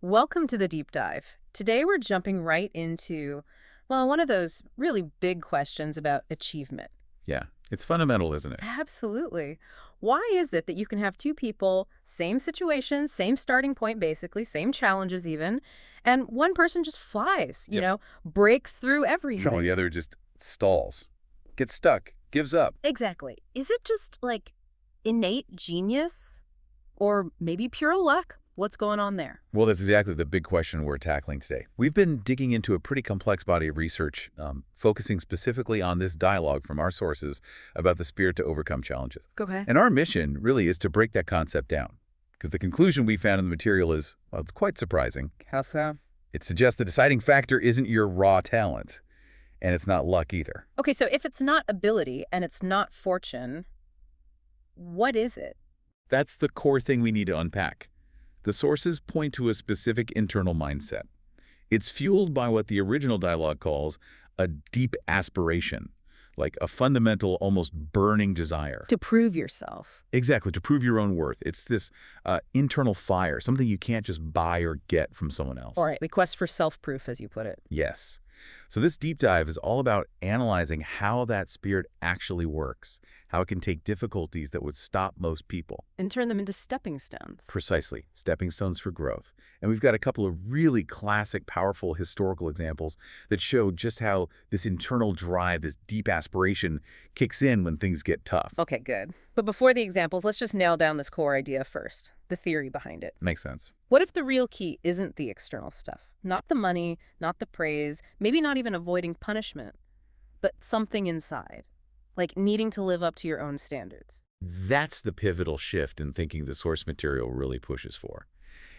Welcome to the deep dive. Today we're jumping right into, well, one of those really big questions about achievement. Yeah, it's fundamental, isn't it? Absolutely. Why is it that you can have two people, same situation, same starting point basically, same challenges even, and one person just flies, Yep. breaks through No, everything? the other just stalls, gets stuck, gives up. Exactly. Is it just like innate genius or maybe pure luck? What's going on there? Well, that's exactly the big question we're tackling today. We've been digging into a pretty complex body of research, focusing specifically on this dialogue from our sources about the spirit to overcome challenges. Okay. And our mission really is to break that concept down, because the conclusion we found in the material is, well, it's quite surprising. How so? It suggests the deciding factor isn't your raw talent, and it's not luck either. Okay, so if it's not ability and it's not fortune, what is it? That's the core thing we need to unpack. The sources point to a specific internal mindset. It's fueled by what the original dialogue calls a deep aspiration, like a fundamental, almost burning desire. To prove yourself. Exactly, to prove your own worth. It's this internal fire, something you can't just buy or get from someone else. All right, the quest for self-proof, as you put it. Yes. So this deep dive is all about analyzing how that spirit actually works, how it can take difficulties that would stop most people. And turn them into stepping stones. Precisely, stepping stones for growth. And we've got a couple of really classic, powerful historical examples that show just how this internal drive, this deep aspiration, kicks in when things get tough. Okay, good. But before the examples, let's just nail down this core idea first, the theory behind it. Makes sense. What if the real key isn't the external stuff? Not the money, not the praise, maybe not even avoiding punishment, but something inside, like needing to live up to your own standards. That's the pivotal shift in thinking the source material really pushes for.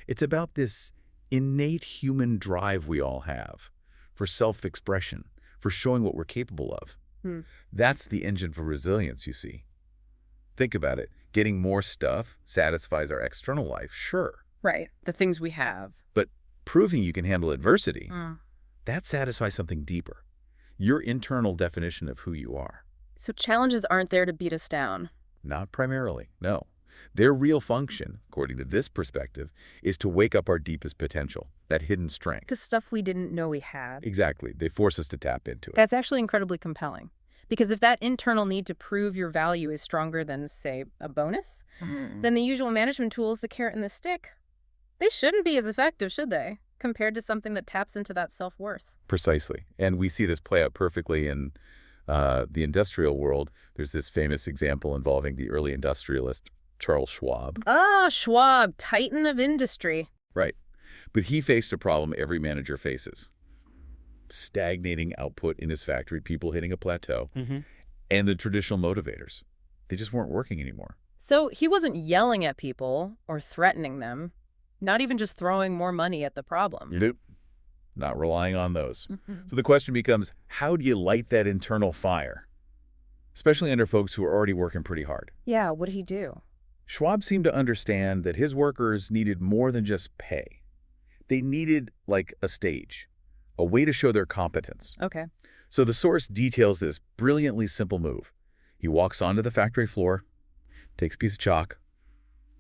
It's about this innate human drive we all have for self-expression, for showing what we're capable of. That's the engine for resilience, you see. Think about it. Getting more stuff satisfies our external life, sure. Right, the things we have. But proving you can handle adversity, that satisfies something deeper. Your internal definition of who you are. So challenges aren't there to beat us down. Not primarily, no. Their real function, according to this perspective, is to wake up our deepest potential, that hidden strength. The stuff we didn't know we had. Exactly. They force us to tap into it. That's actually incredibly compelling. Because if that internal need to prove your value is stronger than, say, a bonus, then the usual management tools, the carrot and the stick, they shouldn't be as effective, should they, compared to something that taps into that self-worth. Precisely. And we see this play out perfectly in the industrial world. There's this famous example involving the early industrialist, Charles Schwab. Ah, Schwab, titan of industry. Right. But he faced a problem every manager faces. Stagnating output in his factory, people hitting a plateau, and the traditional motivators. They just weren't working anymore. So he wasn't yelling at people or threatening them, not even just throwing more money at the problem. Nope. Not relying on those. So the question becomes, how do you light that internal fire? Especially under folks who are already working pretty hard. Yeah, what did he do? Schwab seemed to understand that his workers needed more than just pay. They needed, like, a stage, a way to show their competence. Okay. So the source details this brilliantly simple move. He walks onto the factory floor, takes a piece of chalk,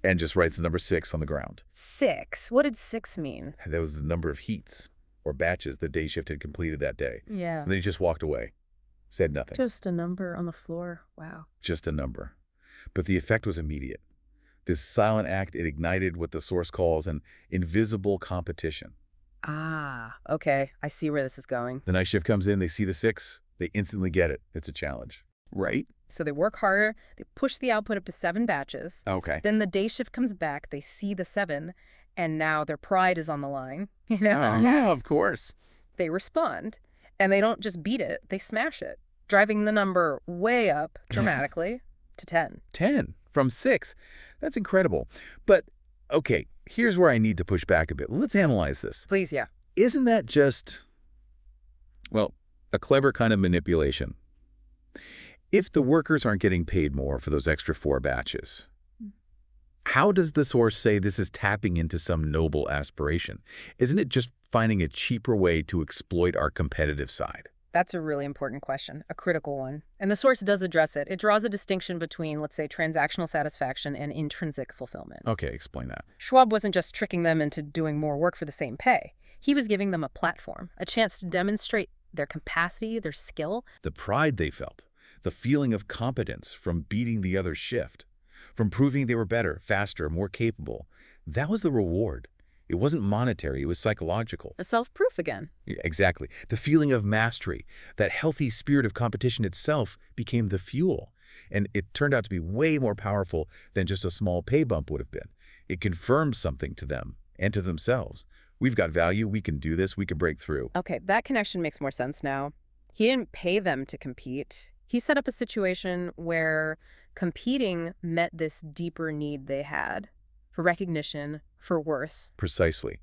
and just writes the number 6 on the ground. 6. What did 6 mean? That was the number of heats or batches the day shift had completed that day. Yeah. And then he just walked away, said nothing. Just a number on the floor. Wow. Just a number. But the effect was immediate. This silent act, it ignited what the source calls an invisible competition. Ah, okay. I see where this is going. The night shift comes in, they see the 6, they instantly get it. It's a challenge. Right? So they work harder, they push the output up to 7 batches. Okay. Then the day shift comes back, they see the 7, and now their pride is on the line. Yeah, of course. They respond, and they don't just beat it, they smash it, driving the number way up dramatically to 10. 10 from 6. That's incredible. But, okay, here's where I need to push back a bit. Let's analyze this. Please, yeah. Isn't that just, well, a clever kind of manipulation? If the workers aren't getting paid more for those extra 4 batches, how does the source say this is tapping into some noble aspiration? Isn't it just finding a cheaper way to exploit our competitive side? That's a really important question, a critical one. And the source does address it. It draws a distinction between, let's say, transactional satisfaction and intrinsic fulfillment. Okay, explain that. Schwab wasn't just tricking them into doing more work for the same pay. He was giving them a platform, a chance to demonstrate their capacity, their skill. The pride they felt, the feeling of competence from beating the other shift, from proving they were better, faster, more capable, that was the reward. It wasn't monetary, it was psychological. The self-proof again. Yeah, exactly. The feeling of mastery, that healthy spirit of competition itself became the fuel. And it turned out to be way more powerful than just a small pay bump would have been. It confirmed something to them and to themselves. We've got value, we can do this, we can break through. Okay, that connection makes more sense now. He didn't pay them to compete. He set up a situation where competing met this deeper need they had for recognition, for worth. Precisely.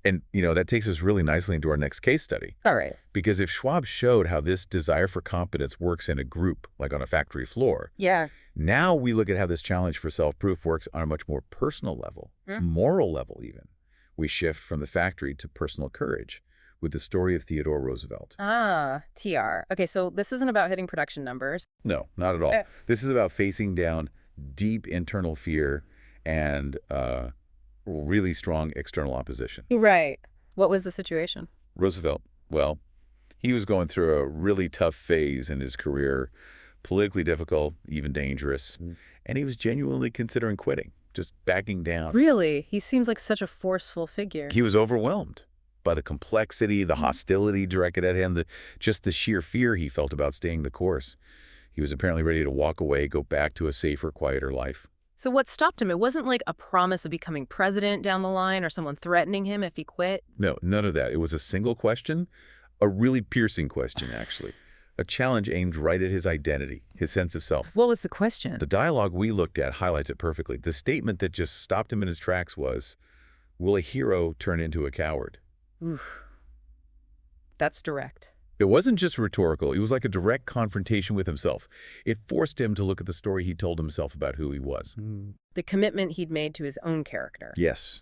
And, that takes us really nicely into our next case study. All right. Because if Schwab showed how this desire for competence works in a group, like on a factory floor, Yeah. now we look at how this challenge for self-proof works on a much more personal level, moral level even. We shift from the factory to personal courage with the story of Theodore Roosevelt. Ah, TR. Okay, so this isn't about hitting production numbers. No, not at all. This is about facing down deep internal fear and really strong external opposition. Right. What was the situation? Roosevelt, well, he was going through a really tough phase in his career, politically difficult, even dangerous, and he was genuinely considering quitting, just backing down. Really? He seems like such a forceful figure. He was overwhelmed by the complexity, the hostility directed at him, just the sheer fear he felt about staying the course. He was apparently ready to walk away, go back to a safer, quieter life. So what stopped him? It wasn't like a promise of becoming president down the line or someone threatening him if he quit? No, none of that. It was a single question, a really piercing question, actually. A challenge aimed right at his identity, his sense of self. What was the question? The dialogue we looked at highlights it perfectly. The statement that just stopped him in his tracks was, will a hero turn into a coward? Oof. That's direct. It wasn't just rhetorical. It was like a direct confrontation with himself. It forced him to look at the story he told himself about who he was. The commitment he'd made to his own character. Yes.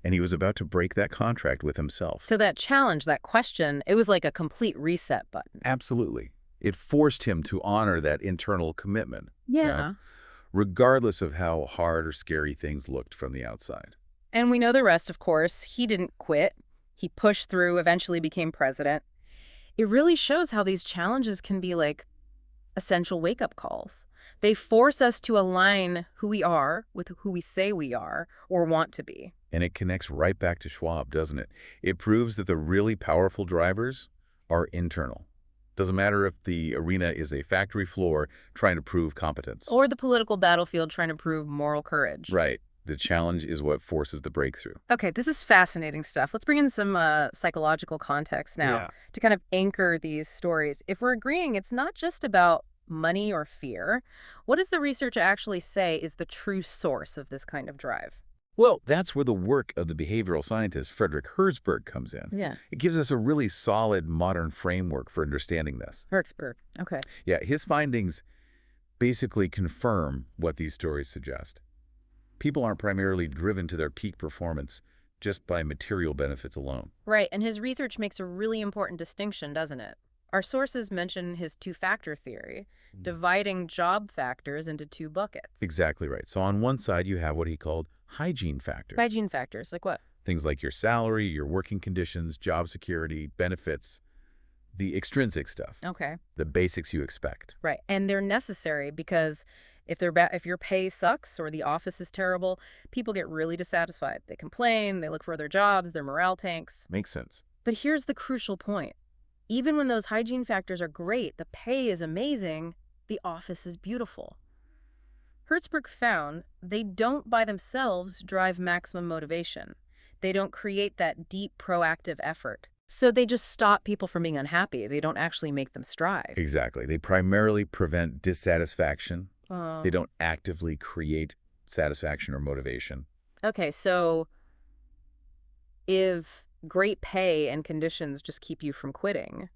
And he was about to break that contract with himself. So that challenge, that question, it was like a complete reset button. Absolutely. It forced him to honor that internal commitment. Yeah. Regardless of how hard or scary things looked from the outside. And we know the rest, of course. He didn't quit. He pushed through, eventually became president. It really shows how these challenges can be like essential wake-up calls. They force us to align who we are with who we say we are or want to be. And it connects right back to Schwab, doesn't it? It proves that the really powerful drivers are internal. Doesn't matter if the arena is a factory floor trying to prove competence. Or the political battlefield trying to prove moral courage. Right. The challenge is what forces the breakthrough. Okay, this is fascinating stuff. Let's bring in some psychological context now to kind of anchor these stories. If we're agreeing it's not just about money or fear, what does the research actually say is the true source of this kind of drive? Well, that's where the work of the behavioral scientist Frederick Herzberg comes in. Yeah. It gives us a really solid modern framework for understanding this. Herzberg. Okay. Yeah, his findings basically confirm what these stories suggest. People aren't primarily driven to their peak performance just by material benefits alone. Right, and his research makes a really important distinction, doesn't it? Our sources mention his two-factor theory, dividing job factors into two buckets. Exactly right. So on one side, you have what he called hygiene factors. Hygiene factors, like what? Things like your salary, your working conditions, job security, benefits, the extrinsic stuff. Okay. The basics you expect. Right, and they're necessary because if your pay sucks or the office is terrible, people get really dissatisfied. They complain, they look for other jobs, their morale tanks. Makes sense. But here's the crucial point. Even when those hygiene factors are great, the pay is amazing, the office is beautiful. Herzberg found they don't by themselves drive maximum motivation. They don't create that deep proactive effort. So they just stop people from being unhappy. They don't actually make them strive. Exactly. They primarily prevent dissatisfaction. They don't actively create satisfaction or motivation. Okay, so if great pay and conditions just keep you from quitting,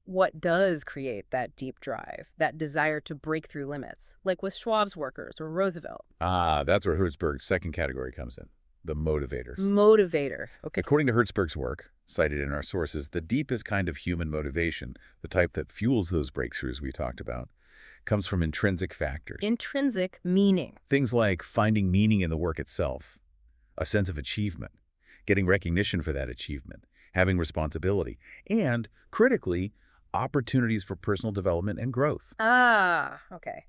what does create that deep drive, that desire to break through limits, like with Schwab's workers or Roosevelt? That's where Herzberg's second category comes in. the motivators. Motivator. Okay. According to Herzberg's work, cited in our sources, the deepest kind of human motivation, the type that fuels those breakthroughs we talked about, comes from intrinsic factors. Intrinsic meaning. Things like finding meaning in the work itself, a sense of achievement, getting recognition for that achievement, having responsibility, and, critically, opportunities for personal development and growth. Ah, okay.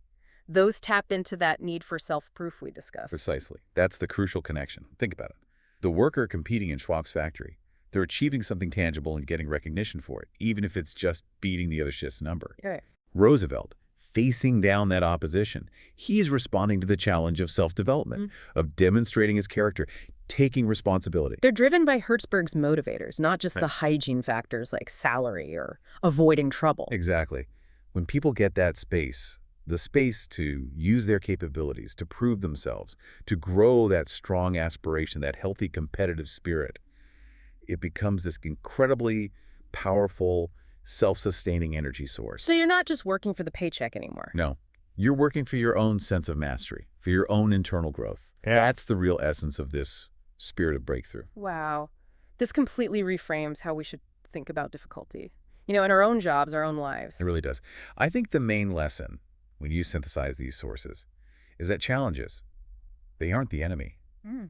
Those tap into that need for self-proof we discussed. Precisely. That's the crucial connection. Think about it. The worker competing in Schwab's factory, they're achieving something tangible and getting recognition for it, even if it's just beating the other shift's number. Right. Roosevelt, facing down that opposition, he's responding to the challenge of self-development, of demonstrating his character, taking responsibility. They're driven by Herzberg's motivators, not just the hygiene factors like salary or avoiding trouble. Exactly. When people get that space, the space to use their capabilities, to prove themselves, to grow that strong aspiration, that healthy competitive spirit, it becomes this incredibly powerful, self-sustaining energy source. So you're not just working for the paycheck anymore. No. You're working for your own sense of mastery, for your own internal growth. Yeah. That's the real essence of this spirit of breakthrough. Wow. This completely reframes how we should think about difficulty. In our own jobs, our own lives. It really does. I think the main lesson, when you synthesize these sources, is that challenges, they aren't the enemy.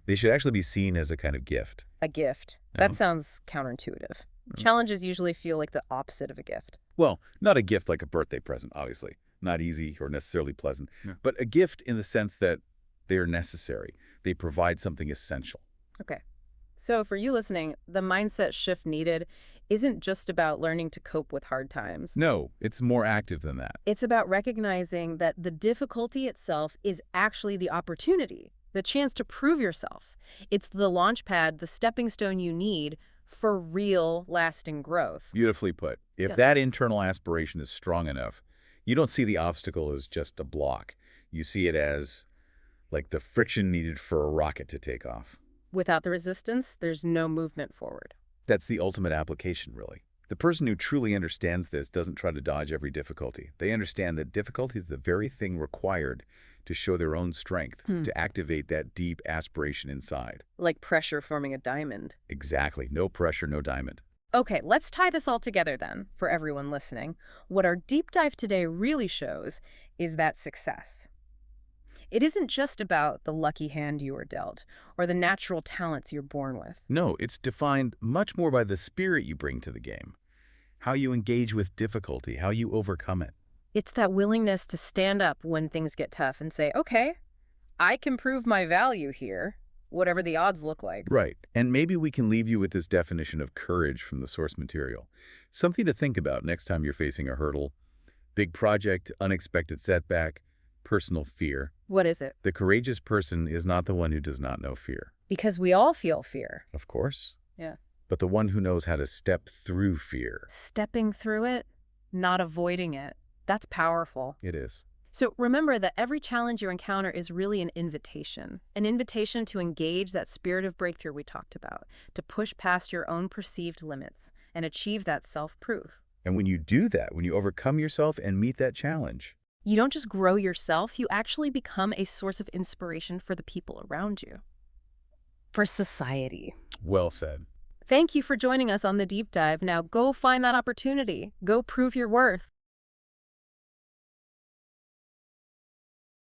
They should actually be seen as a kind of gift. A gift. That sounds counterintuitive. Challenges usually feel like the opposite of a gift. Well, not a gift like a birthday present, obviously. Not easy or necessarily pleasant. But a gift in the sense that they are necessary. They provide something essential. Okay. So for you listening, the mindset shift needed isn't just about learning to cope with hard times. No, it's more active than that. It's about recognizing that the difficulty itself is actually the opportunity, the chance to prove yourself. It's the launch pad, the stepping stone you need for real, lasting growth. Beautifully put. If that internal aspiration is strong enough, you don't see the obstacle as just a block. You see it as like the friction needed for a rocket to take off. Without the resistance, there's no movement forward. That's the ultimate application, really. The person who truly understands this doesn't try to dodge every difficulty. They understand that difficulty is the very thing required to show their own strength, to activate that deep aspiration inside. Like pressure forming a diamond. Exactly. No pressure, no diamond. Okay, let's tie this all together then, for everyone listening. What our deep dive today really shows is that success. It isn't just about the lucky hand you were dealt or the natural talents you're born with. No, it's defined much more by the spirit you bring to the game, how you engage with difficulty, how you overcome it. It's that willingness to stand up when things get tough and say, okay, I can prove my value here, whatever the odds look like. Right. And maybe we can leave you with this definition of courage from the source material. Something to think about next time you're facing a hurdle, big project, unexpected setback, personal fear. What is it? The courageous person is not the one who does not know fear. Because we all feel fear. Of course. Yeah. But the one who knows how to step through fear. Stepping through it, not avoiding it. That's powerful. It is. So remember that every challenge you encounter is really an invitation to engage that spirit of breakthrough we talked about, to push past your own perceived limits and achieve that self-proof. And when you do that, when you overcome yourself and meet that challenge, you don't just grow yourself, you actually become a source of inspiration for the people around you. For society. Well said. Thank you for joining us on The Deep Dive. Now go find that opportunity. Go prove your worth.